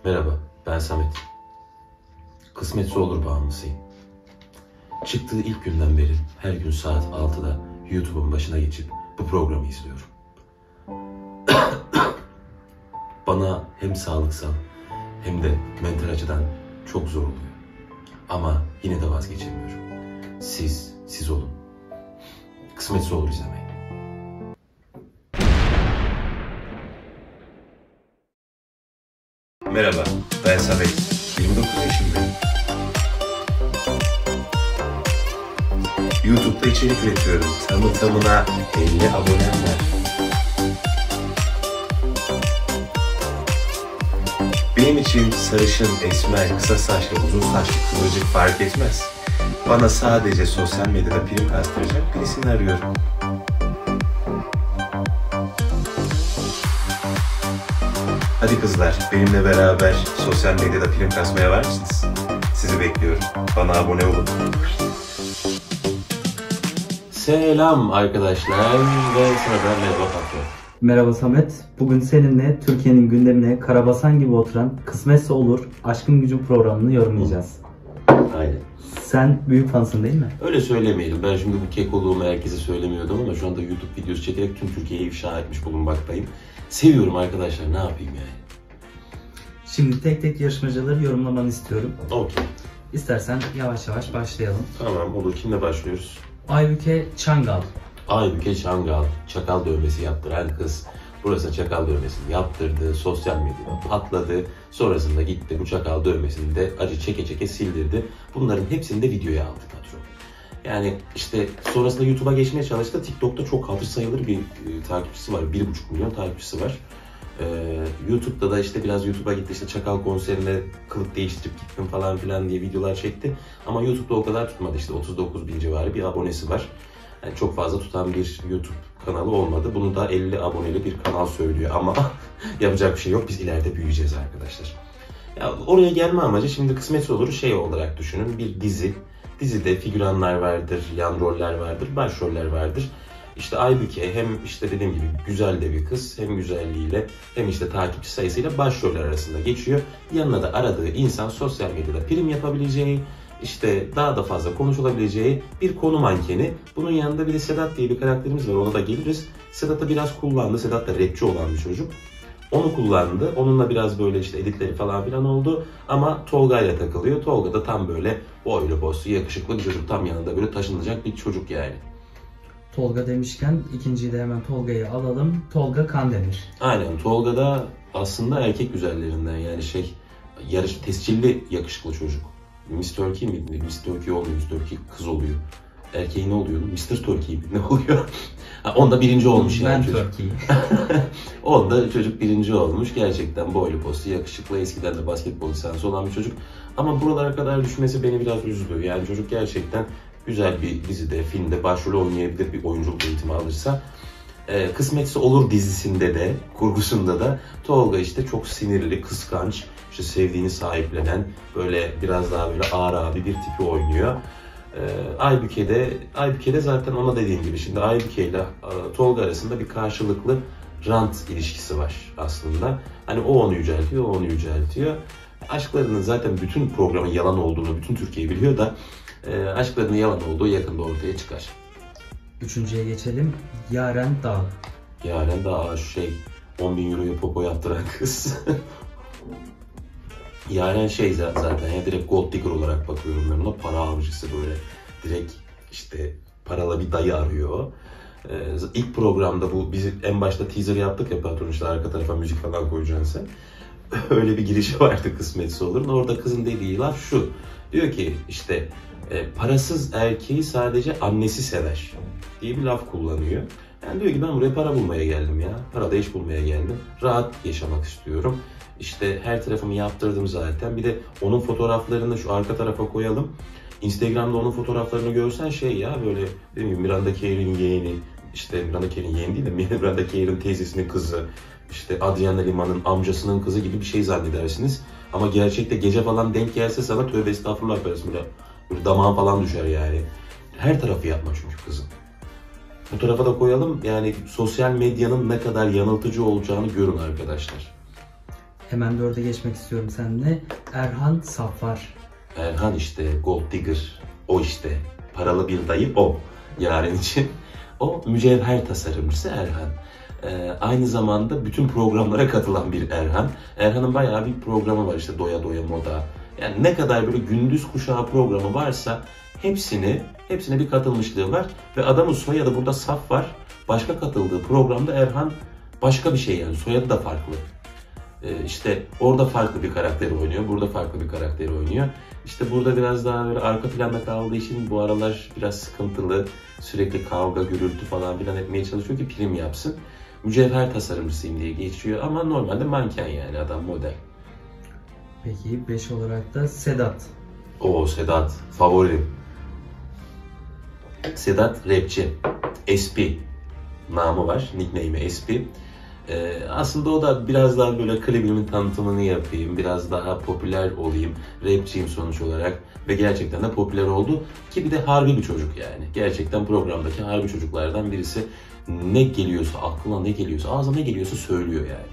Merhaba, ben Samet. Kısmetse olur bağımlısıyım. Çıktığı ilk günden beri her gün saat 6'da YouTube'un başına geçip bu programı izliyorum. Bana hem sağlıksal hem de mental açıdan çok zor oluyor. Ama yine de vazgeçemiyorum. Siz olun. Kısmetse olur izlemeyin. Merhaba, ben Samet. 29 yaşındayım. YouTube'da içerik üretiyorum. Tamına 50 abonem var. Benim için sarışın, esmer, kısa saçlı, uzun saçlı, kıvırcık fark etmez. Bana sadece sosyal medyada prim kastıracak birisini arıyorum. Hadi kızlar, benimle beraber sosyal medyada prim kasmaya var mısınız? Sizi bekliyorum. Bana abone olun. Selam arkadaşlar ve sırada merhaba patron. Merhaba Samet. Bugün seninle Türkiye'nin gündemine karabasan gibi oturan Kısmetse Olur Aşkın Gücü programını yorumlayacağız. Aynen. Sen büyük fansın değil mi? Öyle söylemeyelim. Ben şimdi bu kekoluğumu herkese söylemiyordum ama şu anda YouTube videosu çekerek tüm Türkiye'yi ifşa etmiş bulunmaktayım. Seviyorum arkadaşlar, ne yapayım yani. Şimdi tek tek yarışmacıları yorumlamanı istiyorum. Okey. İstersen yavaş yavaş başlayalım. Tamam, olur. Kimle başlıyoruz? Aybüke Çangal. Aybüke Çangal, çakal dövmesi yaptıran kız. Burası çakal dövmesini yaptırdı, sosyal medyada patladı. Sonrasında gitti bu çakal dövmesini de acı çeke çeke sildirdi. Bunların hepsini de videoya aldı patron. Yani işte sonrasında YouTube'a geçmeye çalıştı. TikTok'ta çok hatır sayılır bir takipçisi var. 1,5 milyon takipçisi var. YouTube'da da işte biraz YouTube'a gitti, işte çakal konserine kılık değiştirip gittim falan filan diye videolar çekti. Ama YouTube'da o kadar tutmadı, işte 39 bin civarı bir abonesi var. Yani çok fazla tutan bir YouTube kanalı olmadı. Bunu da 50 aboneli bir kanal söylüyor ama yapacak bir şey yok. Biz ileride büyüyeceğiz arkadaşlar. Ya oraya gelme amacı, şimdi Kısmetse Olur şey olarak düşünün, bir dizi. Dizide figüranlar vardır, yan roller vardır, başroller vardır. İşte Aybüke hem işte dediğim gibi güzel de bir kız, hem güzelliğiyle hem işte takipçi sayısıyla başroller arasında geçiyor. Yanına da aradığı insan sosyal medyada prim yapabileceği, işte daha da fazla konuşulabileceği bir konu mankeni. Bunun yanında bir de Sedat diye bir karakterimiz var, ona da geliriz. Sedat'ı biraz kullandı, Sedat da rapçi olan bir çocuk. Onu kullandı, onunla biraz böyle işte editleri falan filan oldu. Ama Tolga ile takılıyor. Tolga da tam böyle boylu poslu, yakışıklı bir çocuk. Tam yanında böyle taşınacak bir çocuk yani. Tolga demişken ikinciyi de hemen Tolga'yı alalım. Tolga Kandemir. Aynen, Tolga da aslında erkek güzellerinden, yani yarış tescilli yakışıklı çocuk. Miss Turkey miydi? Miss Turkey olmuyor, Miss Turkey kız oluyor. Erkeği ne oluyor? Mr. Turkey mi? Ne oluyor? Onda birinci olmuş yani çocuk. Turkey. Onda çocuk birinci olmuş. Gerçekten boylu poslu, yakışıklı, eskiden de basketbol lisansı olan bir çocuk. Ama buralara kadar düşmesi beni biraz üzdü. Yani çocuk gerçekten güzel bir dizide, filmde başrol oynayabilir bir oyunculuk eğitimi alırsa. Kısmetse Olur dizisinde de, kurgusunda da Tolga işte çok sinirli, kıskanç, işte sevdiğini sahiplenen, böyle biraz daha böyle ağır abi bir tipi oynuyor. Aybüke de zaten ona dediğim gibi, şimdi Aybüke ile Tolga arasında bir karşılıklı rant ilişkisi var aslında. Hani o onu yüceltiyor, o onu yüceltiyor. Aşklarının zaten bütün programın yalan olduğunu bütün Türkiye biliyor da aşklarının yalan olduğu yakında ortaya çıkar. Üçüncüye geçelim. Yaren Dağ. Yaren Dağ 10.000 euroya popo yaptıran kız. Yaren zaten ya, direkt gold digger olarak bakıyorum ben ona, para avcısı böyle. Direkt işte paralı bir dayı arıyor. İlk programda biz en başta teaser yaptık ya patron, işte arka tarafa müzik falan koyacaksın sen. Öyle bir girişi vardı Kısmetse Olur'un. Orada kızın dediği laf şu. Diyor ki işte parasız erkeği sadece annesi sever diye bir laf kullanıyor. Yani diyor ki ben buraya para bulmaya geldim ya. Parada iş bulmaya geldim. Rahat yaşamak istiyorum. İşte her tarafımı yaptırdım zaten. Bir de onun fotoğraflarını şu arka tarafa koyalım. Instagram'da onun fotoğraflarını görsen ya böyle, değil mi? Miranda Kerr'in yeğeni, işte Miranda Kerr'in yeğeni değil de Miranda Kerr'in teyzesinin kızı, işte Adriana Lima'nın amcasının kızı gibi bir şey zannedersiniz. Ama gerçekte gece falan denk gelse sana tövbe estağfurullah yaparsın, böyle damağın falan düşer yani. Her tarafı yapma çünkü kızın. Bu tarafa da koyalım, yani sosyal medyanın ne kadar yanıltıcı olacağını görün arkadaşlar. Hemen 4'e geçmek istiyorum seninle. Erhan Saffar. Erhan işte Gold Digger. O işte. Paralı bir dayı o. Yaren için. O mücevher tasarımcısı Erhan. Aynı zamanda bütün programlara katılan bir Erhan. Erhan'ın bayağı bir programı var işte Doya Doya Moda. Yani ne kadar böyle gündüz kuşağı programı varsa hepsine bir katılmışlığı var. Ve adamın soyadı burada Saf var. Başka katıldığı programda Erhan başka bir şey yani soyadı da farklı. İşte orada farklı bir karakteri oynuyor, burada farklı bir karakteri oynuyor. İşte burada biraz daha böyle arka planda kaldığı için bu aralar biraz sıkıntılı. Sürekli kavga, gürültü falan filan etmeye çalışıyor ki prim yapsın. Mücevher tasarımcısıyım diye geçiyor ama normalde manken yani adam model. Peki 5 olarak da Sedat. Oo Sedat, favorim. Sedat rapçi. SP namı var, nickname'i SP. Aslında o da biraz daha böyle klibimin tanıtımını yapayım, biraz daha popüler olayım, rapçiyim sonuç olarak ve gerçekten de popüler oldu ki bir de harbi bir çocuk yani. Gerçekten programdaki harbi çocuklardan birisi. Ne geliyorsa, aklına ne geliyorsa, ağzına ne geliyorsa söylüyor yani.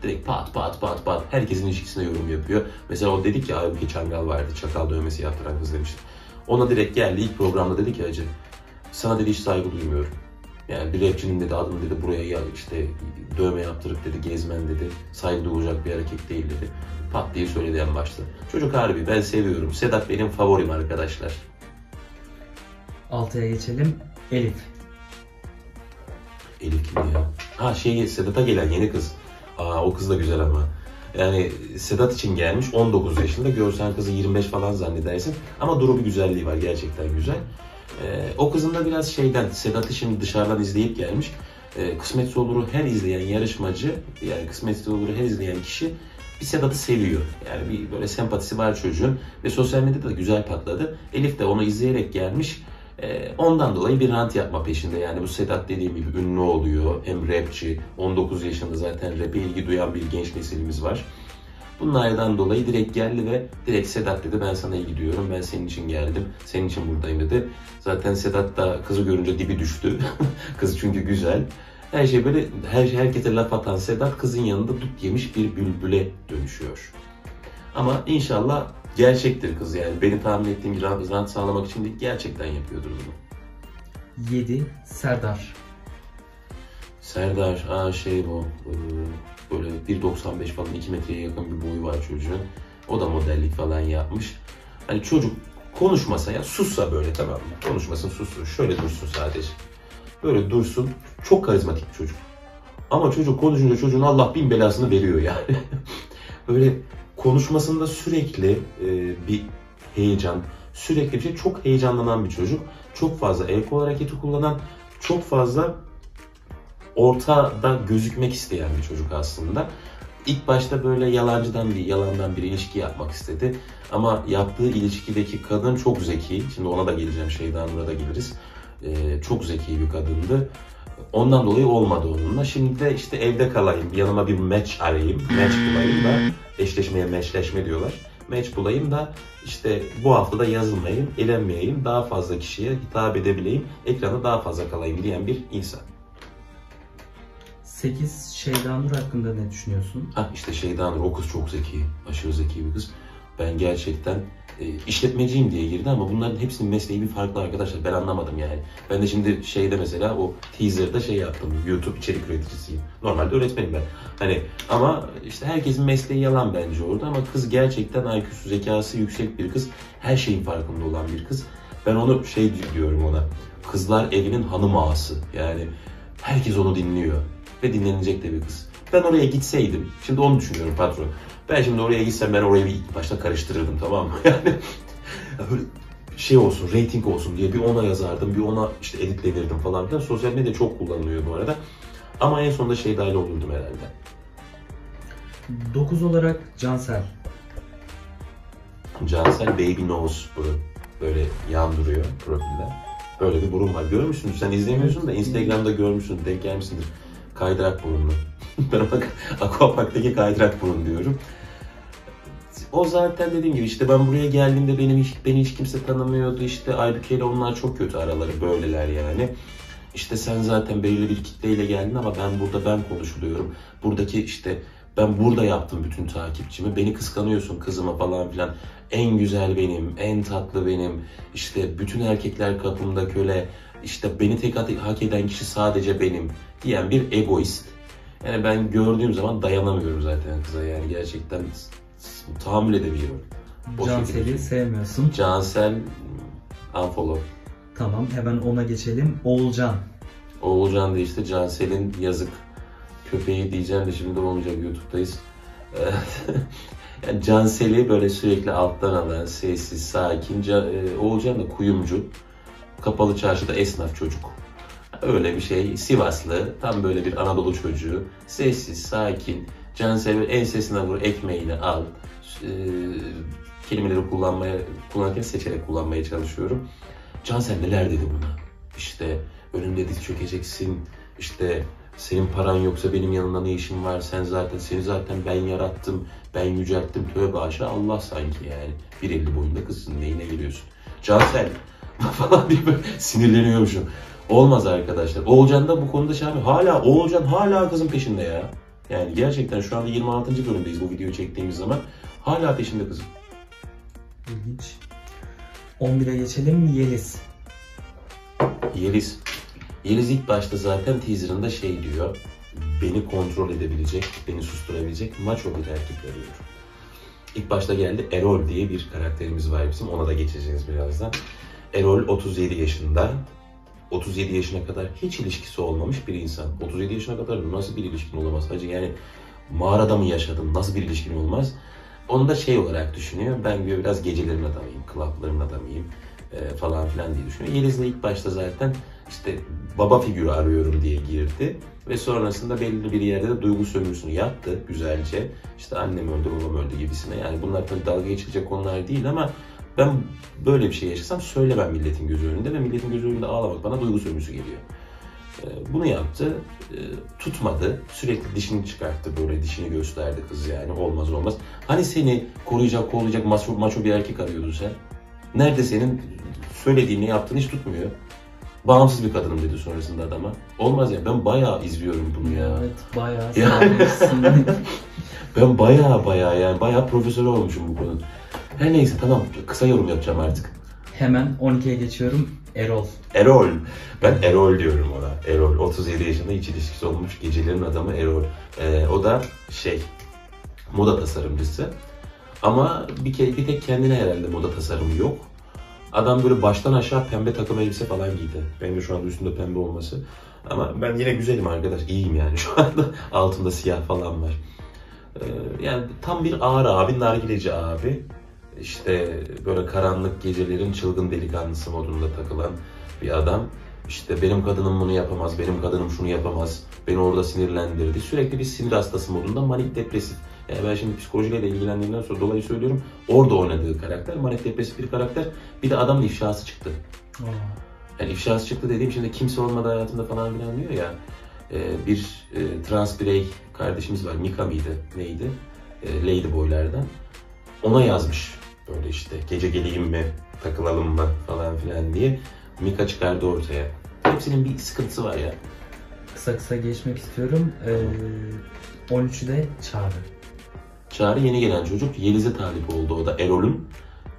Direkt pat pat pat pat herkesin ilişkisine yorum yapıyor. Mesela o dedik ki Aybüke Çangal vardı, çakal dövmesi yaptıran kız demiştim. Ona direkt geldi ilk programda dedi ki hacı sana dedi hiç saygı duymuyorum. Yani bir rapçinin dedi adını dedi buraya ya işte dövme yaptırıp dedi gezmen dedi saygı duyulacak bir hareket değil dedi. Pat diye söyledi en başta. Çocuk harbi ben seviyorum. Sedat benim favorim arkadaşlar. 6'ya geçelim. Elif. Elif kim ya? Ha Sedat'a gelen yeni kız. O kız da güzel ama. Yani Sedat için gelmiş 19 yaşında. Görsen kızı 25 falan zannedersin. Ama duru bir güzelliği var gerçekten güzel. O kızın da biraz Sedat'ı şimdi dışarıdan izleyip gelmiş. Kısmetse Olur'u her izleyen yarışmacı, yani Kısmetse Olur'u her izleyen kişi bir Sedat'ı seviyor. Yani bir böyle sempatisi var çocuğun ve sosyal medyada da güzel patladı. Elif de onu izleyerek gelmiş. Ondan dolayı bir rant yapma peşinde. Yani bu Sedat dediğim gibi ünlü oluyor. Hem rapçi, 19 yaşında zaten rap'e ilgi duyan bir genç nesilimiz var. Bunlardan dolayı direkt geldi ve direkt Sedat dedi ben sana ilgi duyuyorum, ben senin için geldim, senin için buradayım dedi. Zaten Sedat da kızı görünce dibi düştü. Kız çünkü güzel. Her şey böyle, herkese laf atan Sedat kızın yanında dut yemiş bir bülbüle dönüşüyor. Ama inşallah gerçektir kız yani. Beni tahmin ettiğim bir rant sağlamak için değil, gerçekten yapıyordur bunu. 7. Serdar. Serdar, bu böyle 1.95 falan 2 metreye yakın bir boyu var çocuğun. O da modellik falan yapmış. Hani çocuk konuşmasa ya sussa böyle tamam mı? Konuşmasın sussun. Şöyle dursun sadece. Böyle dursun. Çok karizmatik bir çocuk. Ama çocuk konuşunca çocuğun Allah bin belasını veriyor yani. Böyle konuşmasında sürekli bir heyecan, sürekli bir şey. Çok heyecanlanan bir çocuk. Çok fazla el kol hareketi kullanan, çok fazla ortada gözükmek isteyen bir çocuk aslında. İlk başta böyle yalandan bir ilişki yapmak istedi. Ama yaptığı ilişkideki kadın çok zeki. Şimdi ona da geleceğim, Şeyda Nur'a da geliriz. Çok zeki bir kadındı. Ondan dolayı olmadı onunla. Şimdi de işte evde kalayım, yanıma bir match arayayım. Match bulayım da, eşleşmeye matchleşme diyorlar. Match bulayım da işte bu hafta da yazılmayayım, elenmeyeyim, daha fazla kişiye hitap edebileyim, ekranda daha fazla kalayım diyen bir insan. 8. Şeyda Nur hakkında ne düşünüyorsun? İşte Şeyda Nur, o kız çok zeki, aşırı zeki bir kız. Ben gerçekten işletmeciyim diye girdi ama bunların hepsinin mesleği bir farklı arkadaşlar. Ben anlamadım yani. Ben de şimdi mesela o teaser'da yaptım. YouTube içerik üreticisiyim. Normalde öğretmenim ben. Hani ama işte herkesin mesleği yalan bence orada ama kız gerçekten IQ'su, zekası yüksek bir kız. Her şeyin farkında olan bir kız. Ben onu diyorum ona. Kızlar evinin hanım ağası. Yani herkes onu dinliyor. Ve dinlenecek de bir kız. Ben oraya gitseydim, şimdi onu düşünüyorum patron. Ben şimdi oraya gitsem ben orayı bir ilk başta karıştırırdım tamam mı? Yani böyle olsun, reyting olsun diye bir ona yazardım, bir ona işte editlenirdim falan filan. Sosyal medya çok kullanılıyor bu arada. Ama en sonunda Şeyda'yla olurdum herhalde. 9 olarak Cansel. Cansel baby nose böyle yan duruyor profilde. Böyle bir burun var. Görmüşsün, sen izlemiyorsun da Instagram'da görmüşsün, denk gelmişsindir. Kaydırak burunlu. Ben ona Aquapark'taki kaydırak burun diyorum. O zaten dediğim gibi işte ben buraya geldiğimde beni hiç kimse tanımıyordu. İşte Aybüke ile onlar çok kötü araları, böyleler yani. İşte sen zaten belirli bir kitleyle geldin ama ben konuşuluyorum. Buradaki işte Ben burada yaptım bütün takipçimi. Beni kıskanıyorsun kızıma falan filan. En güzel benim, en tatlı benim. İşte bütün erkekler kapımda köle. İşte beni tek hak eden kişi sadece benim diyen bir egoist. Yani ben gördüğüm zaman dayanamıyorum zaten kıza. Yani gerçekten tahammül edemiyorum. Cansel'i sevmiyorsun. Cansel unfollow. Tamam, hemen ona geçelim. Oğulcan. Oğulcan da işte Cansel'in yazık köpeği diyeceğim de şimdi olmayacak, YouTube'dayız. Yani Cansel'i böyle sürekli alttan alan, sessiz, sakin. Oğulcan da kuyumcu. Kapalı çarşıda esnaf çocuk. Öyle bir şey. Sivaslı, tam böyle bir Anadolu çocuğu. Sessiz, sakin. Cansel'i ensesine vur, ekmeğini al. Kelimeleri kullanırken seçerek kullanmaya çalışıyorum. Cansel neler dedi buna? İşte önümde diz çökeceksin. İşte senin paran yoksa benim yanımda ne işin var? Seni zaten ben yarattım, ben yücelttim. Tövbe aşağı Allah sanki yani. 1.50 boyunda kızsın, neyine geliyorsun? Cansel falan diye böyle sinirleniyormuşum. Olmaz arkadaşlar. Oğulcan da bu konuda Oğulcan hala kızın peşinde ya. Yani gerçekten şu anda 26. bölümdeyiz bu videoyu çektiğimiz zaman. Hala peşinde kızım. İlginç. 11'e geçelim. Yeliz. Yeliz ilk başta zaten teaserında şey diyor. Beni kontrol edebilecek, beni susturabilecek maço bir erkek arıyorum. İlk başta geldi, Erol diye bir karakterimiz var bizim. Ona da geçeceğiz birazdan. Erol 37 yaşında. 37 yaşına kadar hiç ilişkisi olmamış bir insan. 37 yaşına kadar nasıl bir ilişkin olamaz? Hacı yani mağarada mı yaşadın? Nasıl bir ilişkin olmaz? Onu da şey olarak düşünüyor. Ben diyor biraz gecelerin adamıyım, klapların adamıyım falan filan diye düşünüyor. Yeliz'le ilk başta zaten işte baba figürü arıyorum diye girdi. Ve sonrasında belli bir yerde de duygu sömürüsünü yaptı güzelce. İşte annem öldü, babam öldü gibisine. Yani bunlar tabii dalga geçilecek konular değil ama ben böyle bir şey yaşasam söylemem milletin gözü önünde ve milletin gözü önünde ağlamak bana duygu sömürüsü geliyor. Bunu yaptı, tutmadı, sürekli dişini çıkarttı, böyle dişini gösterdi kız yani olmaz. Hani seni koruyacak, kollayacak maço bir erkek arıyordun sen? Nerede senin söylediğini yaptığın hiç tutmuyor. Bağımsız bir kadınım dedi sonrasında adama. Olmaz ya, ben bayağı izliyorum bunu ya. Evet, bayağı yani, sarmışsın. Ben bayağı profesör olmuşum bu konuda. Her neyse tamam, kısa yorum yapacağım artık. Hemen 12'ye geçiyorum. Erol. Ben Erol diyorum ona. Erol. 37 yaşında hiç ilişkisi olmuş gecelerin adamı Erol. O da moda tasarımcısı. Ama bir tek kendine herhalde moda tasarımı yok. Adam böyle baştan aşağı pembe takım elbise falan giydi. Benim de şu anda üstümde pembe olması. Ama ben yine güzelim arkadaş. İyiyim yani şu anda. Altımda siyah falan var. Yani tam bir ağır abi, nargileci abi. İşte böyle karanlık gecelerin çılgın delikanlısı modunda takılan bir adam. İşte benim kadınım bunu yapamaz, benim kadınım şunu yapamaz, beni orada sinirlendirdi. Sürekli bir sinir hastası modunda, manik depresif. Yani ben şimdi psikolojiyle ilgilendiğimden sonra dolayı söylüyorum. Orada oynadığı karakter manik depresif bir karakter. Bir de adamın ifşası çıktı. Yani ifşası çıktı dediğim şimdi kimse olmadı hayatımda falan filan diyor ya. Bir trans birey kardeşimiz var. Mika mıydı? Neydi? Ladyboy'lardan. Ona yazmış. Böyle işte gece geleyim mi, takılalım mı falan filan diye. Mika çıkardı ortaya. Hepsinin bir sıkıntısı var ya. Kısa geçmek istiyorum. 13'de Çağrı. Çağrı yeni gelen çocuk. Yeliz'e talip oldu. O da Erol'ün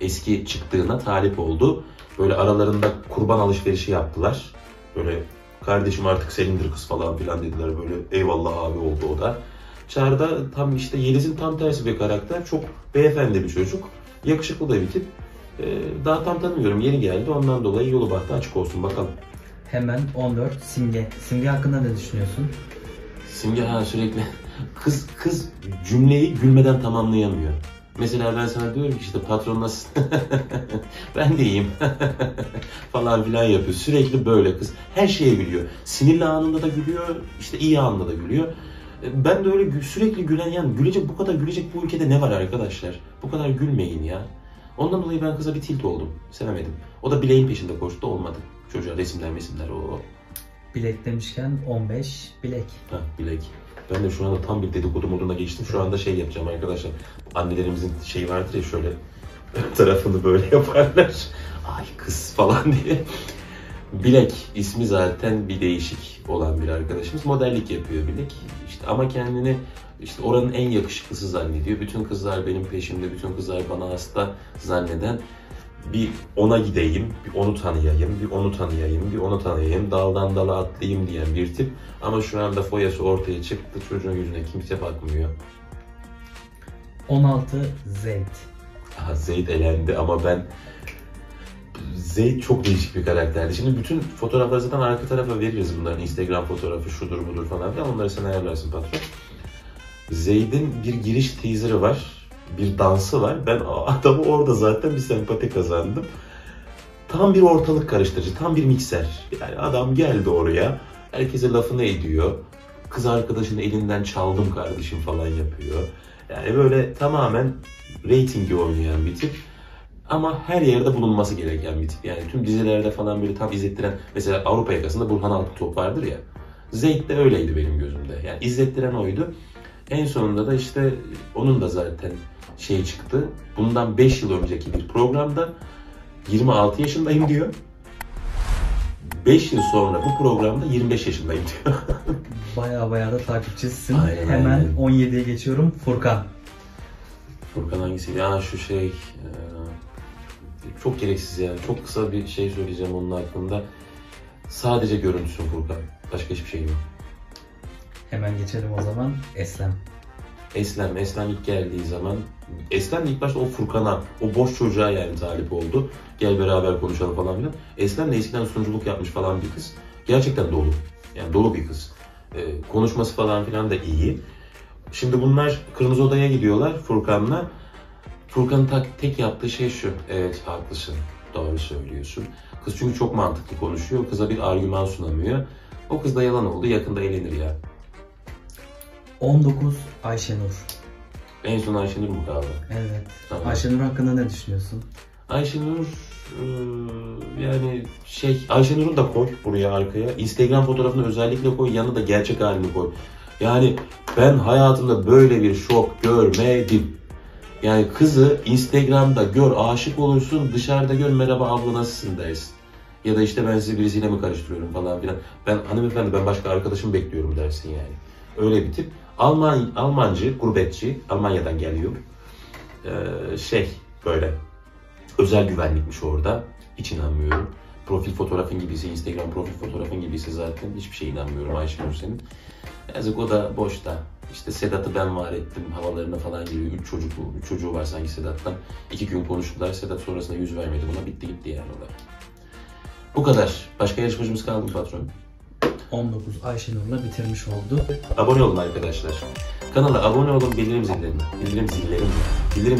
eski çıktığına talip oldu. Böyle aralarında kurban alışverişi yaptılar. Böyle kardeşim artık senindir kız falan filan dediler. Böyle eyvallah abi oldu o da. Çağrı da tam işte Yeliz'in tam tersi bir karakter. Çok beyefendi bir çocuk. Yakışıklı da bir tip. Daha tam tanımıyorum. Yeni geldi. Ondan dolayı yolu bahtı açık olsun. Bakalım. Hemen 14 Simge. Simge hakkında ne düşünüyorsun? Simge sürekli kız cümleyi gülmeden tamamlayamıyor. Mesela ben sana diyorum ki işte patron nasıl? Ben de iyiyim. falan filan yapıyor. Sürekli böyle kız. Her şeye gülüyor. Sinirli anında da gülüyor. İşte iyi anında da gülüyor. Ben de öyle sürekli gülen, yani bu kadar gülecek bu ülkede ne var arkadaşlar? Bu kadar gülmeyin ya. Ondan dolayı ben kıza bir tilt oldum. Sevemedim. O da bileğin peşinde koştu, olmadı. Çocuğa resimler o. Bilek demişken 15 bilek. Bilek. Ben de şu anda tam bir dedikodu moduna geçtim. Şu anda şey yapacağım arkadaşlar. Annelerimizin şeyi vardır ya, şöyle tarafını böyle yaparlar. Ay kız falan diye. Bilek ismi zaten bir değişik olan bir arkadaşımız. Modellik yapıyor Bilek. İşte ama kendini işte oranın en yakışıklısı zannediyor. Bütün kızlar benim peşimde, bütün kızlar bana hasta zanneden, bir ona gideyim, bir onu tanıyayım, bir onu tanıyayım, bir onu tanıyayım, daldan dala atlayayım diyen bir tip. Ama şu anda foyası ortaya çıktı, çocuğun yüzüne kimse bakmıyor. 16 Zeyd. Aha, Zeyd elendi ama ben... Zeyd çok değişik bir karakterdi. Şimdi bütün fotoğrafları zaten arka tarafa veririz bunların. Instagram fotoğrafı şudur budur falan filan. Onları sen ayarlarsın patron. Zeyd'in bir giriş teaser'ı var. Bir dansı var. Ben adamı orada zaten bir sempati kazandım. Tam bir ortalık karıştırıcı. Tam bir mikser. Yani adam geldi oraya. Herkese lafını ediyor. Kız arkadaşını elinden çaldım kardeşim falan yapıyor. Yani böyle tamamen reytingi oynayan bir tip. Ama her yerde bulunması gereken bir tip. Yani tüm dizilerde falan böyle tam izlettiren, mesela Avrupa Yakası'nda Burhan Altıntop vardır ya. Zeyd de öyleydi benim gözümde. Yani izlettiren oydu. En sonunda da işte onun da zaten şey çıktı. Bundan 5 yıl önceki bir programda 26 yaşındayım diyor. 5 yıl sonra bu programda 25 yaşındayım diyor. Baya da takipçisisin. Aynen, Hemen aynen. 17'ye geçiyorum. Furkan. Furkan hangisiydi? Ya şu şey... çok gereksiz yani. Çok kısa bir şey söyleyeceğim onun hakkında. Sadece görüntüsün Furkan. Başka hiçbir şeyim yok. Hemen geçelim o zaman. Eslem. Eslem ilk geldiği zaman, Eslem de ilk başta o Furkan'a, o boş çocuğa yani talip oldu. Gel beraber konuşalım falan filan. Eslem de eskiden sunuculuk yapmış falan bir kız. Gerçekten dolu. Yani dolu bir kız. Konuşması falan filan da iyi. Şimdi bunlar Kırmızı Oda'ya gidiyorlar Furkan'la. Furkan'ın tek yaptığı şey şu. Evet haklısın. Doğru söylüyorsun. Kız çünkü çok mantıklı konuşuyor. Kıza bir argüman sunamıyor. O kız da yalan oldu. Yakında eğlenir ya. 19 Ayşenur. En son Ayşenur mu kaldı? Evet. Tamam. Ayşenur hakkında ne düşünüyorsun? Ayşenur yani Ayşenur'u da koy buraya arkaya. Instagram fotoğrafını özellikle koy. Yanına da gerçek halini koy. Yani ben hayatımda böyle bir şok görmedim. Yani kızı Instagram'da gör, aşık olursun, dışarıda gör, merhaba abla nasılsın dersin. Ya da işte ben sizi birisiyle mi karıştırıyorum falan filan. Ben hanımefendi ben başka arkadaşım bekliyorum dersin yani. Öyle bir tip. Almancı, gurbetçi, Almanya'dan geliyor. Böyle özel güvenlikmiş orada. Hiç inanmıyorum. Profil fotoğrafın gibiyse, Instagram profil fotoğrafın gibiyse zaten hiçbir şeye inanmıyorum Ayşenur senin. Yazık o da boşta. İşte Sedat'ı ben var ettim havalarına falan giriyor. 3 çocuğu var sanki Sedat'tan. 2 gün konuştular. Sedat sonrasında yüz vermedi buna. Bitti gitti yani olay. Bu kadar. Başka yarışmacımız kaldı mı patron? 19 Ayşenur'la bitirmiş oldu. Abone olun arkadaşlar. Kanala abone olun, bildirim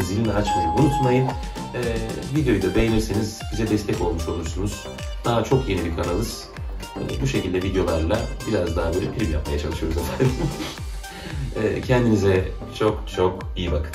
zilini açmayı unutmayın. Videoyu da beğenirseniz bize destek olmuş olursunuz. Daha çok yeni bir kanalız. Bu şekilde videolarla biraz daha böyle prim yapmaya çalışıyoruz efendim. Kendinize çok iyi bakın.